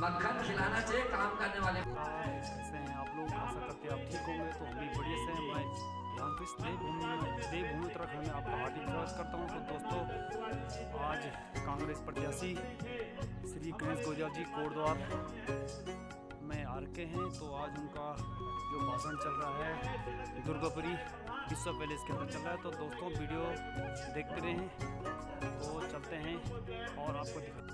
मक्खन खिलाना चाहिए काम करने वाले। कैसे हैं आप लोग? आशा करते हैं आप ठीक होंगे। तो हम भी बढ़िया से हैं। मैं यहाँ पे देवभूमि उत्तराखंड में आपका हार्दिक स्वागत करता हूँ। तो दोस्तों, आज कांग्रेस प्रत्याशी श्री गणेश गोयल जी कोटद्वार में आर के हैं। तो आज उनका जो भाषण चल रहा है दुर्गापुरी विश्व पैलेस के अंदर चल रहा है। तो दोस्तों, वीडियो देखते रहें। तो चलते हैं और आपको दिखाते हैं।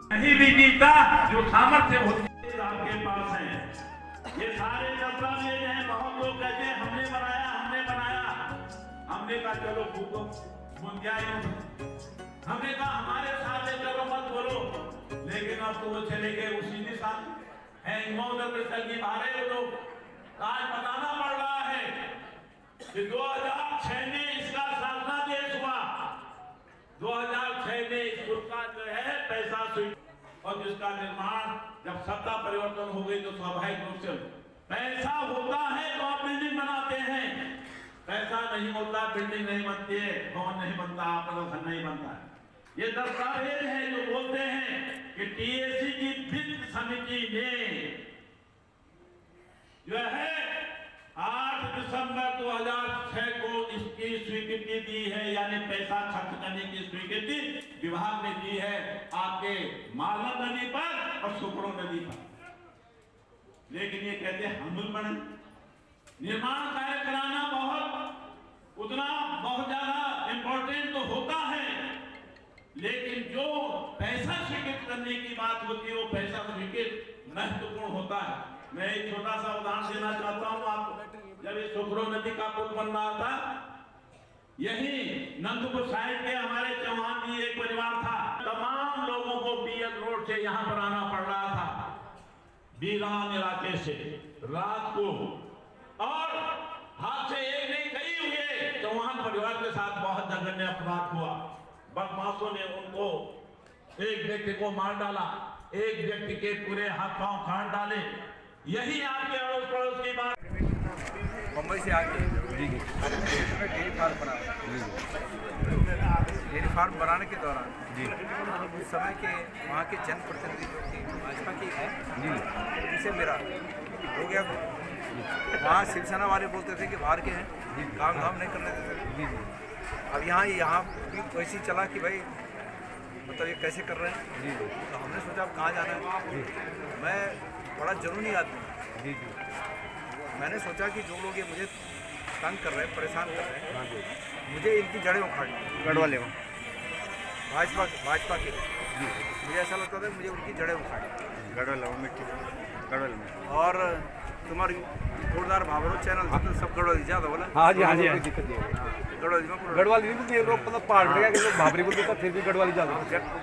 नहीं भी जीता जो सामर्थ्य होती है आपके पास है। ये सारे दस्तावेज हैं। बहुत लोग कहते हैं हमने बनाया। हमने कहा चलो फूको मुंजाई। हमने कहा हमारे साथ है, चलो मत बोलो। लेकिन अब तो वो चले गए उसी दिशा है। की भारे वो लोग आज बताना पड़ रहा है कि 2006 में इसका शासनादेश हुआ। 2006 में स्कूल का जो है पैसा और जिसका निर्माण जब सत्ता परिवर्तन हो गई तो स्वाभाविक रूप से पैसा होता है तो आप बिल्डिंग बनाते हैं। पैसा नहीं होता बिल्डिंग नहीं बनती है, भवन नहीं बनता, आपका घर नहीं बनता है। ये दस्तावेज है जो बोलते हैं कि टीएसी की वित्त समिति ने जो है 8 दिसंबर 2006 को इसकी स्वीकृति दी है, यानी पैसा खर्च करने की स्वीकृति विभाग ने दी है आपके मालवा नदी पर और सुकरो नदी पर। लेकिन ये कहते हैं हम बने निर्माण कार्य कराना बहुत ज्यादा इंपॉर्टेंट तो होता है, लेकिन जो पैसा स्वीकृत करने की बात होती है वो पैसा स्वीकृत महत्वपूर्ण होता है। मैं एक छोटा सा उदाहरण देना चाहता हूँ आपको। जब ये सुखरो नदी का पुल बन रहा था, यही नंदपुर साइड के हमारे चौहान जी एक परिवार था। तमाम लोगों को बीएल रोड से यहाँ पर आना पड़ रहा था, बीरान इलाके से रात को। और हादसे एक नहीं कई हुए। चौहान परिवार के साथ बहुत जघन्य अपराध हुआ। बदमाशों ने उनको एक व्यक्ति को मार डाला, एक व्यक्ति के पूरे हाथ पांव काट डाले। यही आपके अड़ोस पड़ोस की बात। मुंबई से आके डेयरी फार्म बना। डेयरी फार्म बनाने के दौरान उस समय के वहाँ के जनप्रतिनिधि जो थे भाजपा की है उनसे मेरा हो गया। वहाँ शिवसेना वाले बोलते थे कि बाहर के हैं, काम धाम नहीं करने देते। अब यहाँ भी वैसे ही चला कि भाई मतलब ये कैसे कर रहे हैं। तो हमने सोचा अब कहाँ जाना है। मैं बड़ा जुनूनी आदमी, मैंने सोचा कि जो लोग ये मुझे तंग कर रहे हैं, परेशान कर रहे हैं, मुझे इनकी जड़ें उखाड़नी। गढ़वाले में भाजपा के मुझे ऐसा लगता था मुझे उनकी जड़ें उखाड़नी। गढ़वाल में और तुम्हारी जोरदार भावरो चैनल तो सब गढ़वाली ज़्यादा बोला। हाँ जी गढ़वाली नहीं मतलब पहाड़ में क्या भावरी बोलते था, फिर भी गढ़वाली ज़्यादा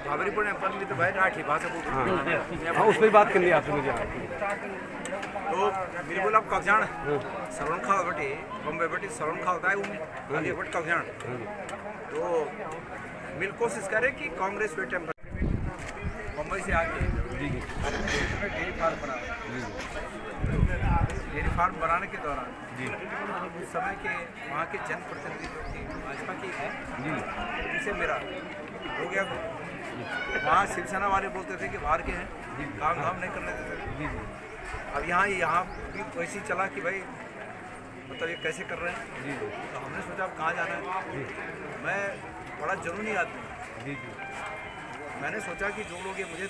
भावरी पढ़ने पर भी तो भाई राठी भाषा बोलते। हाँ उस पर बात कर लिया आपने मुझे। तो बिल्कुल आप कब्जान सरवण खाल बटे बम्बे बटे सरवण खाल था उन्हें आगे बट कब्जान। तो मिल कोशिश करें कि कांग्रेस पे टेम्पर मुंबई से आके डेयरी फार्म बना। डेयरी फार्म बनाने के दौरान उस समय के वहाँ के जनप्रतिनिधि जो थे भाजपा की है उनसे मेरा हो गया। वहाँ शिवसेना वाले बोलते थे कि बाहर के हैं, काम धाम नहीं करने देते। अब यहाँ भी वैसे ही चला कि भाई मतलब ये कैसे कर रहे हैं। तो हमने सोचा अब कहाँ जाना है। मैं बड़ा जुनूनी आदमी, मैंने सोचा कि जो लोग ये मुझे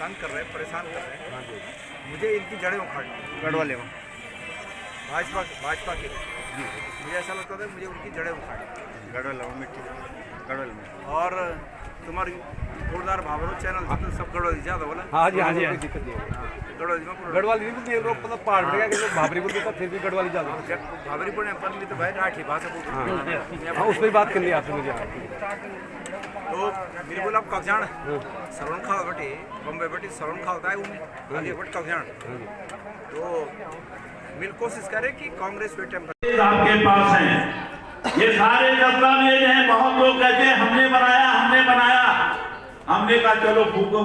तंग कर रहे हैं, परेशान कर रहे हैं, मुझे इनकी जड़ें उखाड़नी। गढ़वाले में भाजपा के मुझे ऐसा लगता था मुझे उनकी जड़ें उखाड़नी। गढ़वाल में और तुम्हारी जोरदार भावरो चैनल तो सब गढ़वाली ज़्यादा बोला। हाँ जी गढ़वाली नहीं मतलब पहाड़ में क्या भावरी बोलते था, फिर भी गढ़वाली ज़्यादा भावरी पढ़ने पर भी तो भाई राठी भाषा बोलते। हाँ उस पर बात कर लिया आपने मुझे। तो बिल्कुल आप कब्जान सरवण खाल बटे बम्बे बटे सरवण खाल था उन्हें आगे बट कब्जान। तो मिल कोशिश करें कि कांग्रेस पे टेम्पर आपके पास है। ये सारे दस्तावेज हैं। बहुत लोग कहते हैं हमने बनाया। हमने कहा चलो फूको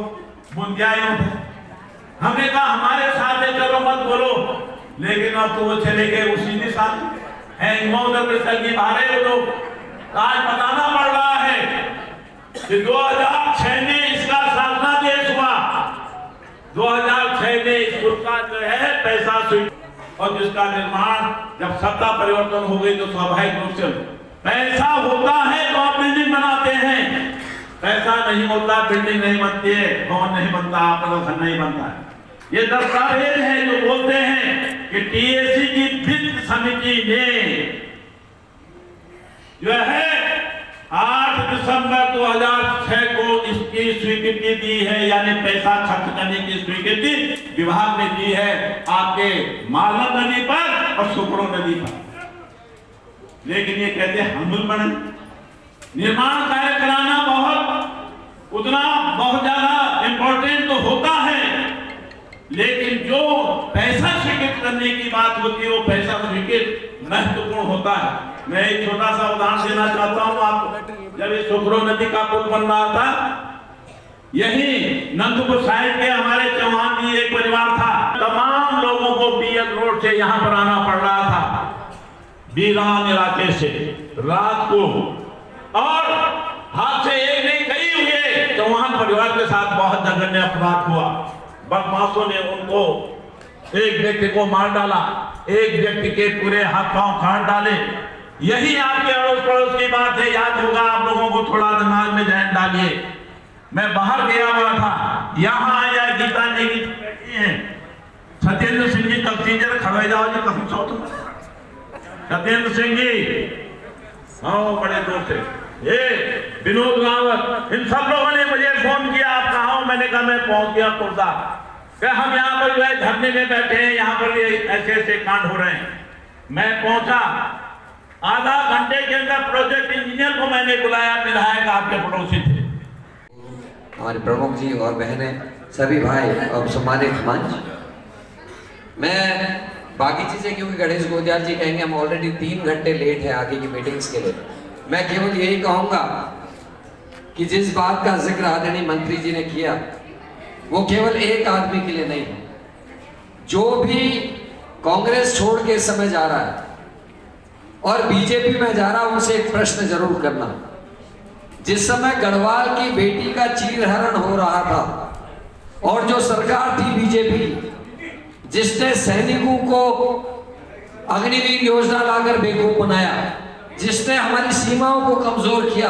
मुंजाई। हमने कहा हमारे साथ है, चलो मत बोलो। लेकिन अब तो वो चले गए उसी दिशा है। की भारे वो लोग आज बताना पड़ रहा है कि 2006 में इसका शासनादेश हुआ, 2006 में इस का जो है पैसा स्वीकृत और जिसका निर्माण जब सत्ता परिवर्तन हो गई तो स्वाभाविक रूप से पैसा होता है तो आप बिल्डिंग बनाते हैं, पैसा नहीं होता बिल्डिंग नहीं बनती है, भवन नहीं बनता, आपका घर नहीं बनता है। ये दस्तावेज है जो बोलते हैं कि टीएसी की वित्त समिति ने जो है 8 दिसंबर 2006 को इसकी स्वीकृति दी है, यानी पैसा खर्च करने की स्वीकृति विभाग ने दी है आपके मालम नदी पर और सुपरो नदी पर। लेकिन ये कहते हैं हम बने निर्माण कार्य कराना बहुत ज्यादा इंपॉर्टेंट तो होता है, लेकिन जो पैसा स्वीकृत करने की बात होती है वो पैसा स्वीकृत महत्वपूर्ण होता है। मैं एक छोटा सा उदाहरण देना चाहता हूँ आपको। जब इस सुखरो नदी का पुल बन रहा था, यही नंदपुर साइड के हमारे चौहान जी एक परिवार था, तमाम लोगों को बीएल रोड से यहाँ पर आना पड़ रहा था, बीरान इलाके से रात को, और हाथ से एक नहीं कई हुए। चौहान परिवार के साथ बहुत जघन्य अपराध हुआ, बदमाशों ने उनको एक व्यक्ति को मार डाला, एक व्यक्ति के पूरे हाथ पांव काट डाले। यही आपके अड़ोस पड़ोस की बात है, याद होगा आप लोगों को, थोड़ा दिमाग में ध्यान डालिए। मैं बाहर गया हुआ था, यहाँ आया गीता जी की बैठी है, सत्येंद्र सिंह जी तफ्तीजर खड़े जाओ जी, कहीं सो तुम सत्येंद्र सिंह जी, हाँ बड़े दोस्त थे, ये विनोद रावत, इन सब लोगों ने मुझे फोन किया, आप कहाँ हो? मैंने कहा मैं पहुंच गया खुर्दा। हम यहाँ पर जो है धरने में बैठे हैं, यहाँ पर ऐसे ऐसे कांड हो रहे हैं। मैं पहुंचा, आधा घंटे के अंदर प्रोजेक्ट इंजीनियर को मैंने बुलाया, विधायक आपके पड़ोसी थे, हमारे प्रमुख जी और बहनें, सभी भाई और सम्मानित मंच। मैं बाकी चीजें, क्योंकि गणेश गोदियाल जी कहेंगे हम ऑलरेडी 3 घंटे लेट है आगे की मीटिंग्स के लिए, मैं केवल यही कहूंगा कि जिस बात का जिक्र आदरणीय मंत्री जी ने किया वो केवल एक आदमी के लिए नहीं है। जो भी कांग्रेस छोड़ के इस समय जा रहा है और बीजेपी में जा रहा है, उनसे एक प्रश्न जरूर करना। जिस समय गढ़वाल की बेटी का चीरहरण हो रहा था और जो सरकार थी बीजेपी, जिसने सैनिकों को अग्निवीर योजना लाकर बेवकूफ बनाया, जिसने हमारी सीमाओं को कमजोर किया,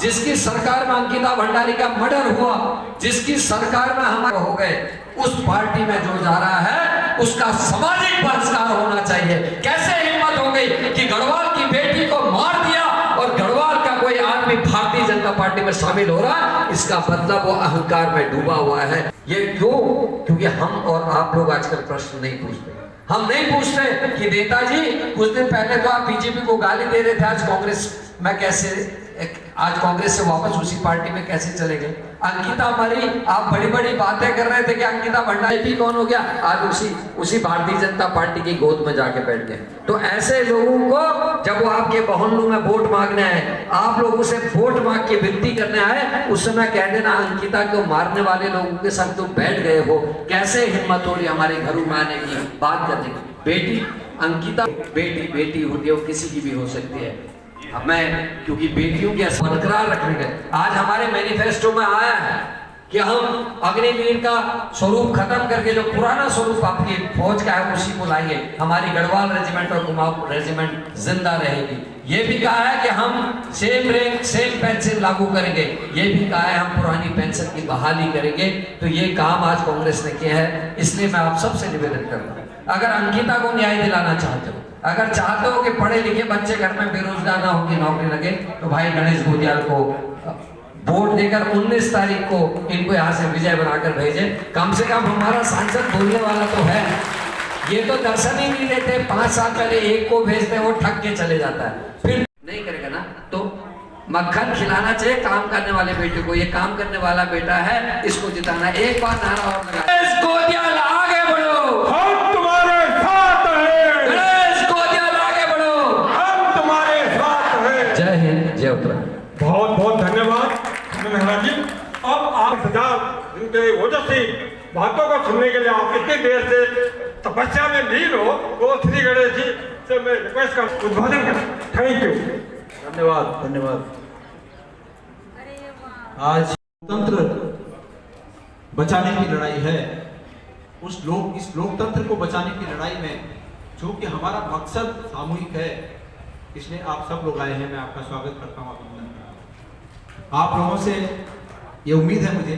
जिसकी सरकार में अंकिता भंडारी का मर्डर हुआ, जिसकी सरकार में हमारे हो गए, उस पार्टी में जो जा रहा है उसका सामाजिक बहिष्कार होना चाहिए। कैसे हिम्मत हो गई कि गढ़वाल की बेटी को मार दिया और गढ़वाल का कोई आदमी भारतीय जनता पार्टी में शामिल हो रहा है? इसका मतलब वो अहंकार में डूबा हुआ है। ये क्यों? क्योंकि हम और आप लोग आजकल प्रश्न नहीं पूछते। हम नहीं पूछते कि नेताजी कुछ दिन पहले तो आप बीजेपी को गाली दे रहे थे, आज कांग्रेस में कैसे, आज कांग्रेस से वापस उसी पार्टी में कैसे चले गए? अंकिता हमारी, आप बड़ी बड़ी बातें कर रहे थे कि अंकिता भंडारी कौन हो गया, आज उसी भारतीय जनता पार्टी की गोद में जाके बैठ गए। तो ऐसे लोगों को जब वो आपके मोहल्लों में वोट मांगने आए, आप लोगों से वोट मांग के विनती करने आए, उस समय कह देना अंकिता को मारने वाले लोगों के साथ तो बैठ गए हो। कैसे हिम्मत हो रही हमारे घरों में आने की, बात करने की? बेटी अंकिता बेटी होती है, वो किसी की भी हो सकती है। अब मैं क्योंकि बेटियों के बरकरार रखने के, आज हमारे मैनिफेस्टो में आया है कि हम अग्निवीर का स्वरूप खत्म करके जो पुराना स्वरूप आपकी फौज का है उसी को लाएंगे। हमारी गढ़वाल रेजिमेंट और कुमाऊं रेजिमेंट जिंदा रहेगी। ये भी कहा है कि हम सेम रैंक सेम पेंशन लागू करेंगे। ये भी कहा है हम पुरानी पेंशन की बहाली करेंगे। तो ये काम आज कांग्रेस ने किया है। इसलिए मैं आप सबसे निवेदन करता हूँ, अगर अंकिता को न्याय दिलाना चाहते हो, अगर चाहते हो कि पढ़े लिखे बच्चे घर में बेरोजगार ना होगी, नौकरी लगे, तो भाई गणेश गोदियाल को वोट देकर 19 तारीख को इनको यहाँ से विजय बनाकर भेजे। कम से कम हमारा सांसद बोलने वाला तो है। ये तो दर्शन ही नहीं देते। 5 साल पहले एक को भेजते, वो ठग के चले जाता है, फिर नहीं करेगा ना। तो मक्खन खिलाना चाहिए काम करने वाले बेटे को। ये काम करने वाला बेटा है, इसको जिताना। एक बार नारा और लगा, गणेश गोदियाल आगे बढ़ो, हम तुम्हारे साथ हैं। गणेश गोदियाल आगे बढ़ो, हम तुम्हारे साथ हैं। जय हिंद, जय उत्तराखंड। बहुत बहुत धन्यवाद मेहरा जी। अब आप हजार इनके ओजस्वी बातों को सुनने के लिए आप इतनी देर से तपस्या में लीन हो, तो श्री गणेश जी से मैं रिक्वेस्ट का उद्बोधन करूं। थैंक यू, धन्यवाद धन्यवाद। आज लोकतंत्र बचाने की लड़ाई है। इस लोकतंत्र को बचाने की लड़ाई में जो कि हमारा मकसद सामूहिक है, इसलिए आप सब लोग आए हैं। मैं आपका स्वागत करता हूँ, अभिनंदन करता हूँ। आप लोगों से ये उम्मीद है मुझे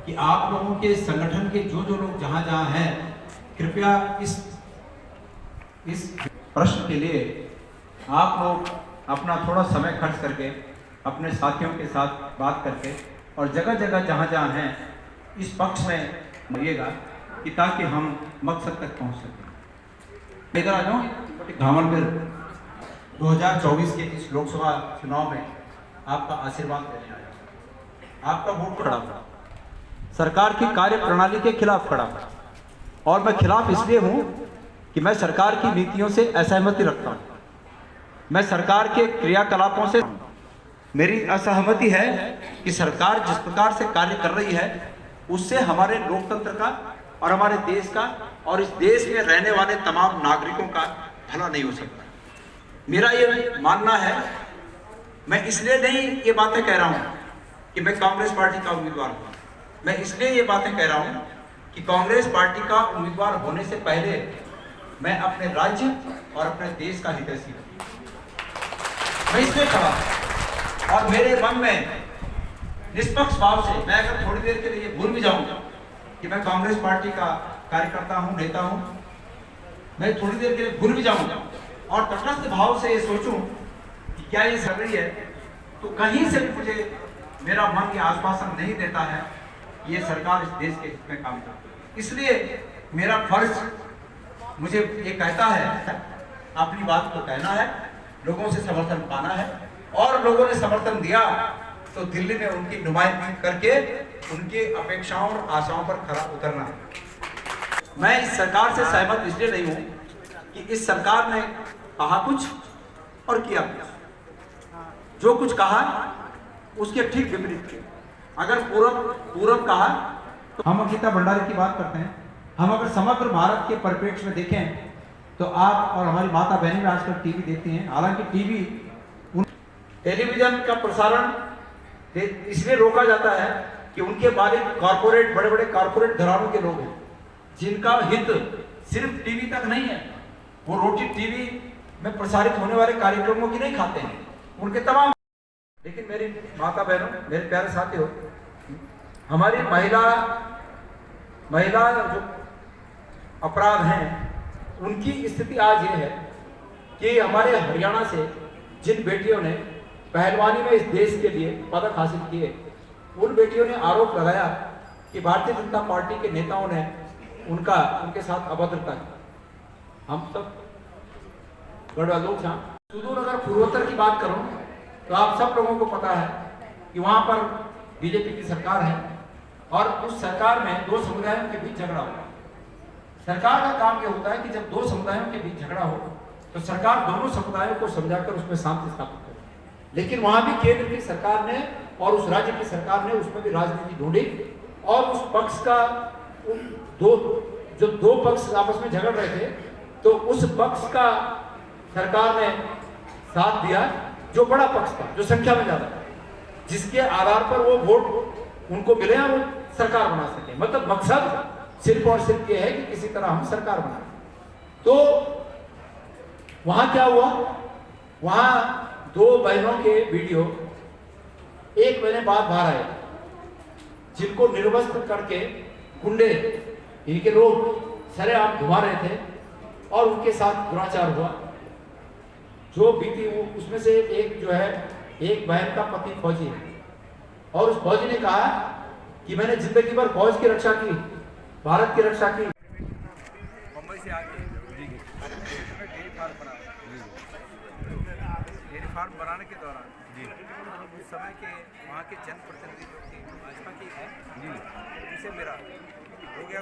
कि आप लोगों के संगठन के जो लोग जहाँ जहाँ हैं, कृपया इस प्रश्न के लिए आप लोग अपना थोड़ा समय खर्च करके अपने साथियों के साथ बात करके और जगह जगह जहाँ जहाँ हैं इस पक्ष में मिलिएगा कि ताकि हम मकसद तक पहुँच सकें। इधर आ जाऊँ। धामनगढ़ 2024 के इस लोकसभा चुनाव में आपका आशीर्वाद लेने आया। आपका वोट खड़ा था, सरकार की कार्य प्रणाली के खिलाफ खड़ा था, और मैं खिलाफ इसलिए हूँ कि मैं सरकार की नीतियों से असहमति रखता हूँ। मैं सरकार के क्रियाकलापों से मेरी असहमति है कि सरकार जिस प्रकार से कार्य कर रही है उससे हमारे लोकतंत्र का और हमारे देश का और इस देश में रहने वाले तमाम नागरिकों का भला नहीं हो सकता। मेरा ये मानना है, मैं इसलिए नहीं ये बातें कह रहा हूँ कि मैं कांग्रेस पार्टी का उम्मीदवार हूँ। मैं इसलिए ये बातें कह रहा हूँ कि कांग्रेस पार्टी का उम्मीदवार होने से पहले मैं अपने राज्य और अपने देश का हितैषी हूँ। मैं इसलिए खड़ा और मेरे मन में निष्पक्ष भाव से, मैं अगर थोड़ी देर के लिए भूल भी जाऊं कि मैं कांग्रेस पार्टी का कार्यकर्ता हूं, नेता हूं, मैं थोड़ी देर के लिए भूल भी जाऊं और तटस्थ भाव से ये सोचूं कि क्या ये चल रही है, तो कहीं से भी मुझे मेरा मन ये आश्वासन नहीं देता है कि ये सरकार इस देश के हित में काम करती। इसलिए मेरा फर्ज मुझे ये कहता है, अपनी बात को कहना है, लोगों से समर्थन पाना है, और लोगों ने समर्थन दिया तो दिल्ली में उनकी नुमाइंदगी करके उनकी अपेक्षाओं और आशाओं पर खरा उतरना है। मैं इस सरकार से सहमत इसलिए नहीं हूं कि इस सरकार ने कहा कुछ और किया कुछ। जो कुछ कहा उसके ठीक विपरीत किया। अगर पूरब कहा तो हम गीता भंडारी की बात करते हैं। हम अगर समग्र भारत के परिप्रेक्ष्य में देखें तो आप और हमारी माता बहनें भी आजकल टीवी देखती हैं। हालांकि टीवी टेलीविजन का प्रसारण इसलिए रोका जाता है कि उनके मालिक कॉर्पोरेट, बड़े बड़े कॉर्पोरेट घरानों के लोग हैं, जिनका हित सिर्फ टीवी तक नहीं है। वो रोटी टीवी में प्रसारित होने वाले कार्यक्रमों की नहीं खाते हैं, उनके तमाम। लेकिन मेरी माता बहनों, मेरे प्यारे साथियों, हमारी महिला जो अपराध हैं उनकी स्थिति आज ये है कि हमारे हरियाणा से जिन बेटियों ने पहलवानी में इस देश के लिए पदक हासिल किए, उन बेटियों ने आरोप लगाया कि भारतीय जनता पार्टी के नेताओं ने उनके साथ अभद्रता की। हम सब गढ़वा लोग हैं। सुदूर अगर पूर्वोत्तर की बात करूं तो आप सब लोगों को पता है कि वहां पर बीजेपी की सरकार है और उस सरकार में दो समुदायों के बीच झगड़ा हुआ। सरकार का काम यह होता है कि जब दो समुदायों के बीच झगड़ा हो तो सरकार दोनों समुदायों को समझाकर उसमें शांति स्थापित करे। लेकिन वहां भी केंद्र की सरकार ने और उस राज्य की सरकार ने उसमें भी राजनीति ढूंढी और उस पक्ष का दो पक्ष आपस में झगड़ रहे थे तो उस पक्ष का सरकार ने साथ दिया जो बड़ा पक्ष था, जो संख्या में ज्यादा था, जिसके आधार पर वो वोट उनको मिले और वो सरकार बना सके। मतलब मकसद सिर्फ और सिर्फ ये है कि किसी तरह हम सरकार बनाए। तो वहां क्या हुआ, वहां दो बहनों के वीडियो एक महीने बाद बाहर आए, जिनको निर्वस्त्र करके गुंडे, इनके लोग सरेआम घुमा रहे थे और उनके साथ दुराचार हुआ। जो बीती उसमें से एक जो है, एक बहन का पति फौजी है और उस फौजी ने कहा कि मैंने जिंदगी भर फौज की रक्षा की, भारत की रक्षा की। मुंबई से आके डेयरी फार्म बना, डेयरी फार्म बनाने के दौरान उस समय के वहाँ के जनप्रतिनिधि जो थे भाजपा की है, उनसे मेरा हो गया।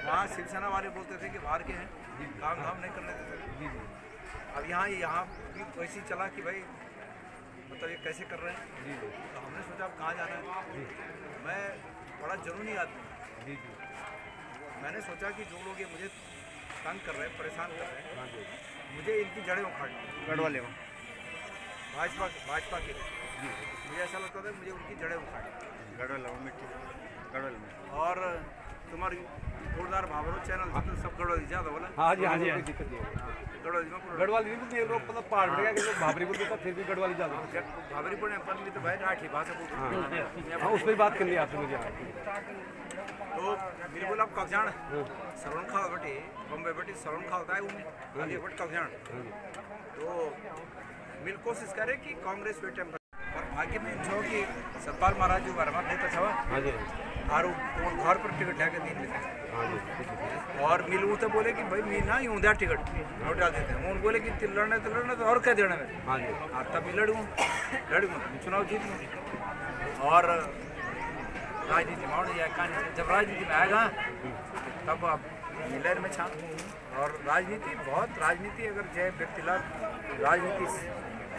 वहाँ शिवसेना वाले बोलते थे कि बाहर के हैं, काम धाम नहीं करने देते। अब यहाँ भी वैसे ही चला कि भाई मतलब ये कैसे कर रहे हैं। तो हमने सोचा अब कहाँ जाना है। मैं बड़ा जुनूनी आदमी, मैंने सोचा कि जो लोग ये मुझे तंग कर रहे हैं, परेशान कर रहे हैं, मुझे इनकी जड़ें उखाड़नी। गढ़वा ले भाजपा के मुझे ऐसा लगता था मुझे उनकी जड़ें उखाड़ी गढ़वाल में मिट्टी गढ़वाल में और तुम्हारी जोरदार भावरो चैनल से तो सब गढ़वाली ज़्यादा बोला। हाँ जी हाँ जी, कोई दिक्कत नहीं है। गढ़वाली में पूरा गढ़वाली नहीं बोलते लोग, मतलब पहाड़ बढ़ गया कि लोग भाबरी बोलते हैं, फिर भी गढ़वाली ज़्यादा बोलते भावरी पढ़े अपन भी तो भाई राठी भाषा बोलते हैं। हाँ, उस पर बात करनी है आपसे मुझे। तो बिल्कुल आप कक्षाण सरवण खाल बटे बम्बे बटे सरवण खाल था उन्हें आगे बट कक्षाण तो मिल कोशिश करे कि कांग्रेस वे टाइम पर भाग्य में जो कि सतपाल महाराज जो वर्मा नेता छवा हाँ जी और घर पर टिकट लेके दिन लेते और मिलू तो बोले कि भाई मी ना यूं दे टिकट नोट डाल देते हैं। उन बोले कि लड़ने तो और क्या देना मेरे। हाँ जी और तब मैं लड़ूँ चुनाव जीत लूँ और राजनीति में या कहानी जब राजनीति में आएगा तब आप मिलर में छा और राजनीति अगर जय व्यक्ति लाभ राजनीति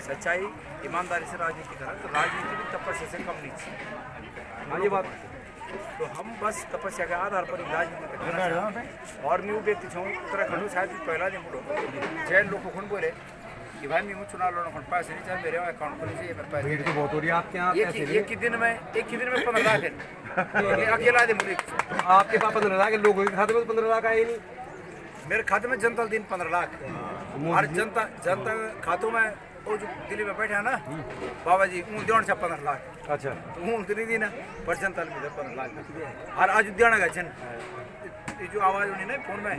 सच्चाई ईमानदारी से राजनीति करें तो राजनीति भी तपस्या से कम नहीं थी। हाँ ये बात तो हम बस तपस्या के आधार पर ही राजनीति करना और मैं वो व्यक्ति छूँ उत्तराखंड शायद पहला दिन बुढ़ो जैन लोग को बोले कि भाई मैं चुनाव लड़ना पैसे नहीं चाहिए मेरे अकाउंट खोलने चाहिए मेरे पैसे भीड़ तो बहुत हो रही है आपके यहाँ। एक ही दिन में 15 लाख है अकेला दिन मुझे आपके पास 15 लाख है, लोगों के खाते में 15 लाख आए नहीं। मेरे खाते में जनता दिन 15 लाख और जनता खातों में वो जो दिल्ली में बैठे हैं ना बाबा जी उन देण से 15 लाख अच्छा तो उन तो नहीं दी ना पर जनता में 15 लाख और आज देना का जन ये जो आवाज उन्हें ना फोन में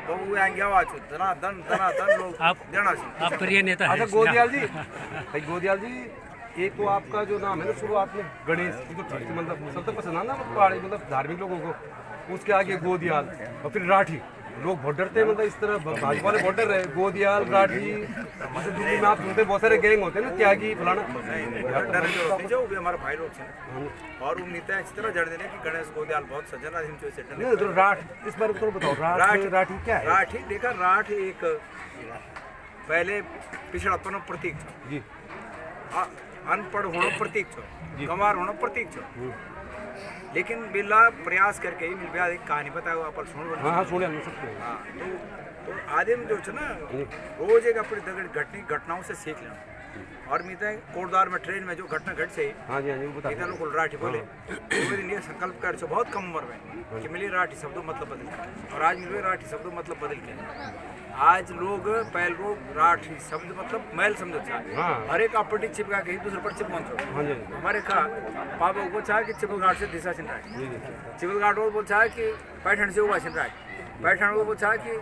तो वो आएंगे आवाज धना धन लोग देना चाहिए। आप प्रिय नेता हैं। अच्छा गोदियाल जी, भाई गोदियाल जी, एक तो आपका जो नाम है ना शुरुआत में गणेश, ये तो ठीक से मतलब सबसे पसंद है ना पहाड़ी मतलब धार्मिक लोगों को, उसके आगे गोदियाल और फिर राठी। लोग वोट डरते हैं मतलब इस तरह भाजपा वाले वोट डर रहे गोदियाल राठी। जैसे दिल्ली में आप सुनते बहुत सारे गैंग होते हैं ना त्यागी फलाना जो भी हमारे भाई लोग हैं और उम्मीद है इस तरह जड़ देने की गणेश गोदियाल बहुत सज्जन आदमी जो इसे नहीं तो राठ इस बारे में थोड़ा बताओ। राठी क्या है? राठी देखा राठ एक पहले पिछड़ापन प्रतीक था जी, अनपढ़ होना प्रतीक था, गंवार होना प्रतीक था। लेकिन बिल्ला प्रयास करके ही मिल एक कहानी बताया अपन सुन। हाँ सुने हम सकते हैं। हाँ तो आदमी जो है ना रोज एक अपनी घटनाओं से सीख लेना और मिलता है कोटद्वार में ट्रेन में जो घटना घट से हाँ जी हाँ जी वो बता लोग राठी बोले मेरे लिए संकल्प कर छो बहुत कम उम्र में कि मिली राठी शब्दों मतलब बदल के और आज मिले राठी शब्दों मतलब बदल के आज लोग पहले लोग राठी शब्द मतलब मैल समझो चाहे हर एक आपटी चिपका के दूसरे पर चिपकान छो। हाँ जी हमारे कहा पापा को चाहे कि चिपल घाट से दिशा छिन रहा है चिपल घाट को बोल चाहे कि पैठन से हुआ छिन रहा है पैठन को बोल चाहे कि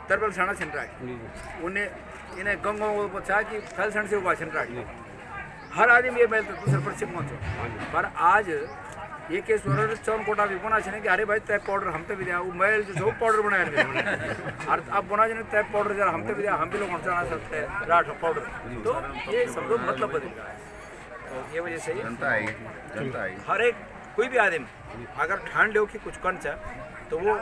तरबल छाना छिन रहा है उन्हें इन्हें गंगों को बोल चाहे कि फैलसण से हुआ छिन रहा है। हर आदमी ये मैल तो दूसरे पर चिपकान छो। पर आज ये केस चौन कोटा भी बना कि अरे भाई तय पाउडर हम तो भी दिया वो मैल जो पाउडर बनाया और अब बना जने तय पाउडर जरा हम तो भी दिया हम भी लोग चढ़ा सकते हैं राठ पाउडर तो ये सब लोग मतलब बदल रहा है। तो ये वजह से जनता हर एक कोई भी आदमी अगर ठान लो कि कुछ करना चाहे तो वो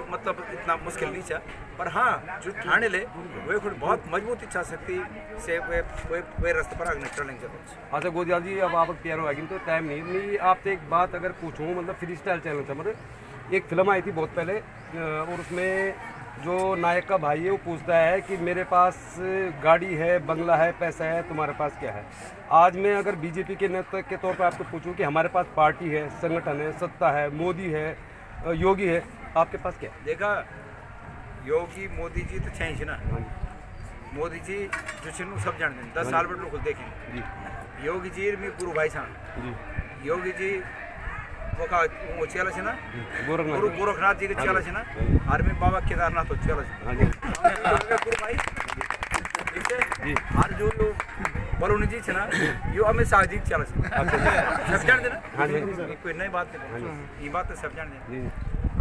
मतलब इतना मुश्किल नहीं चाहे पर हाँ जो ठाने ले वे खुद बहुत मजबूत इच्छा शक्ति से वे रास्ते पर आगे चलने की जरूरत है। अच्छा गोदियाल जी अब आप प्यारो आएगी तो टाइम नहीं आपसे एक बात अगर पूछूँ मतलब फ्री स्टाइल चैनल से मतलब एक फिल्म आई थी बहुत पहले और उसमें जो नायक का भाई है वो पूछता है कि मेरे पास गाड़ी है बंगला है पैसा है तुम्हारे पास क्या है। आज मैं अगर बीजेपी के नेता के तौर पर आपको पूछूं कि हमारे पास पार्टी है संगठन है सत्ता है मोदी है योगी है आपके पास क्या है? देखा योगी मोदी जी तो चाहिए ना मोदी जी जो छिन्नू सब जानते हैं 10 साल में लोग देखेंगे योगी जी में गुरु भाई साहब योगी जी वो चला छे ना गोरखनाथ जी के चला छे ना आर्मी बाबा केदारनाथ तो चला छे गुरु भाई और जो बलूनी जी छे ना यो अमित शाह जी चला छे सब जान देना कोई नई बात नहीं ये बात तो सब जान दे।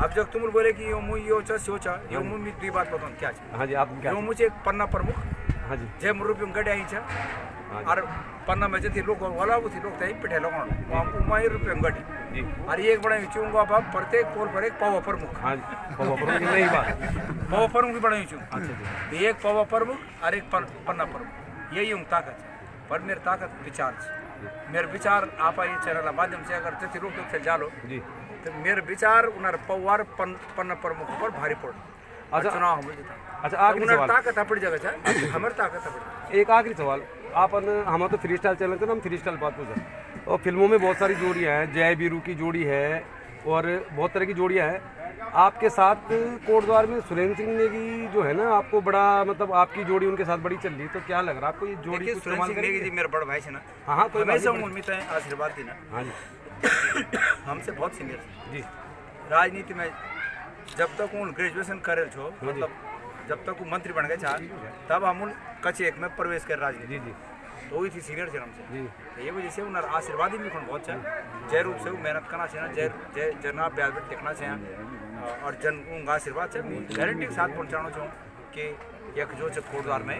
अब जब तुम बोले कि यो मुझे यो सोचा यो मुझे दुई बात बताऊँ क्या है। हाँ जी आप यो मुझे एक पन्ना प्रमुख हाँ जी जय मुरुपी गड्या ही छा और पन्ना में जो थी लोग वाला वो थी लोग तही पिठे लोगों उमाई रुपये गड्डी और एक बड़ा चूंगा बाप प्रत्येक पोल पर एक पवा प्रमुख। हाँ पवा प्रमुख नहीं बात पवा प्रमुख भी बड़ा चूँ अच्छा एक पवा प्रमुख और एक पन्ना प्रमुख यही हूँ ताकत पर मेरी ताकत विचार मेरे विचार आप ये चैनल माध्यम से अगर जैसे रोक से जालो तो मेरे विचार उन्हें पवार पन्ना प्रमुख पर भारी पड़ अच्छा चुनाव हम अच्छा आखिरी सवाल ताकत अपनी जगह है हमारी ताकत अपनी। एक आखिरी सवाल हम तो फ्री स्टाइल चैनल थे, हम फ्री स्टाइल बात पूछा। और फिल्मों में बहुत सारी जोड़ियाँ हैं, जय बीरू की जोड़ी है और बहुत तरह की जोड़ियाँ हैं। आपके साथ कोटद्वार में सुरेंद्र सिंह ने की जो है ना, आपको बड़ा मतलब आपकी जोड़ी उनके साथ बड़ी चल रही है, तो क्या लग रहा है आपको ये जोड़ी? देखिए, सुरेंद्र सिंह नेगी जी मेरा बड़ा भाई है ना। हाँ, तो हमेशा उम्मीद है आशीर्वाद दी ना। हाँ जी, हमसे बहुत सीनियर जी राजनीति में जब तक वो ग्रेजुएशन करे छो, मतलब जब तक वो मंत्री बन गए चार, तब हम कच्चे एक में प्रवेश कर राजनीति। जी तो वही थी सीनियर थे हमसे जी। ये वजह से उन्हें आशीर्वाद ही मिलकर बहुत चाहिए। जय रूप से वो मेहनत करना चाहिए, जय जनाब ब्याज देखना चाहिए और जन उनका आशीर्वाद से गारंटी के साथ पहुँचाना चाहूँ कि एक जो कोटद्वार में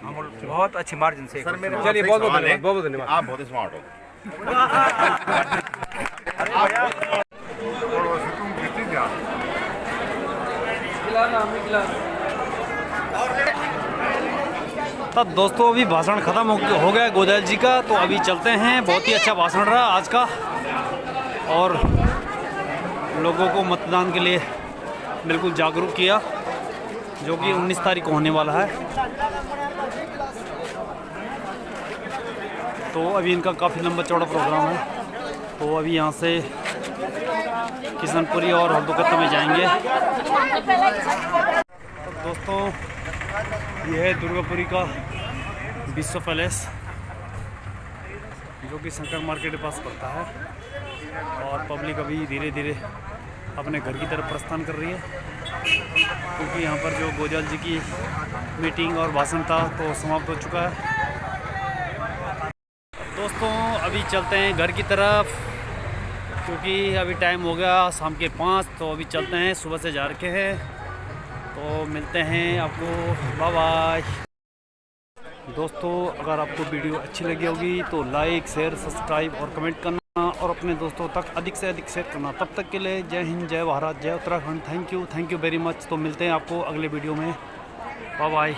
हम बहुत अच्छी मार्जिन से। चलिए, बहुत बहुत धन्यवाद, बहुत बहुत धन्यवाद। आप बहुत स्मार्ट हो। तो दोस्तों अभी भाषण ख़त्म हो गया गोदल जी का, तो अभी चलते हैं। बहुत ही अच्छा भाषण रहा आज का और लोगों को मतदान के लिए बिल्कुल जागरूक किया, जो कि 19 तारीख को होने वाला है। तो अभी इनका काफ़ी लंबा चौड़ा प्रोग्राम है, तो अभी यहाँ से किशनपुरी और हल्दुकत्ता में जाएंगे। तो दोस्तों यह है दुर्गापुरी का विश्व पैलेस, जो कि शंकर मार्केट के पास पड़ता है। और पब्लिक अभी धीरे धीरे अपने घर की तरफ प्रस्थान कर रही है, क्योंकि यहाँ पर जो गोजाल जी की मीटिंग और भाषण था तो समाप्त हो चुका है। दोस्तों अभी चलते हैं घर की तरफ, क्योंकि अभी टाइम हो गया शाम के 5, तो अभी चलते हैं। सुबह से जा रखे हैं, तो मिलते हैं आपको, बाय बाय। दोस्तों अगर आपको वीडियो अच्छी लगी होगी तो लाइक, शेयर, सब्सक्राइब और कमेंट करना और अपने दोस्तों तक अधिक से अधिक शेयर करना। तब तक के लिए जय हिंद, जय भारत, जय Uttarakhand. Thank you very much. तो मिलते हैं आपको अगले वीडियो में, बाय बाय।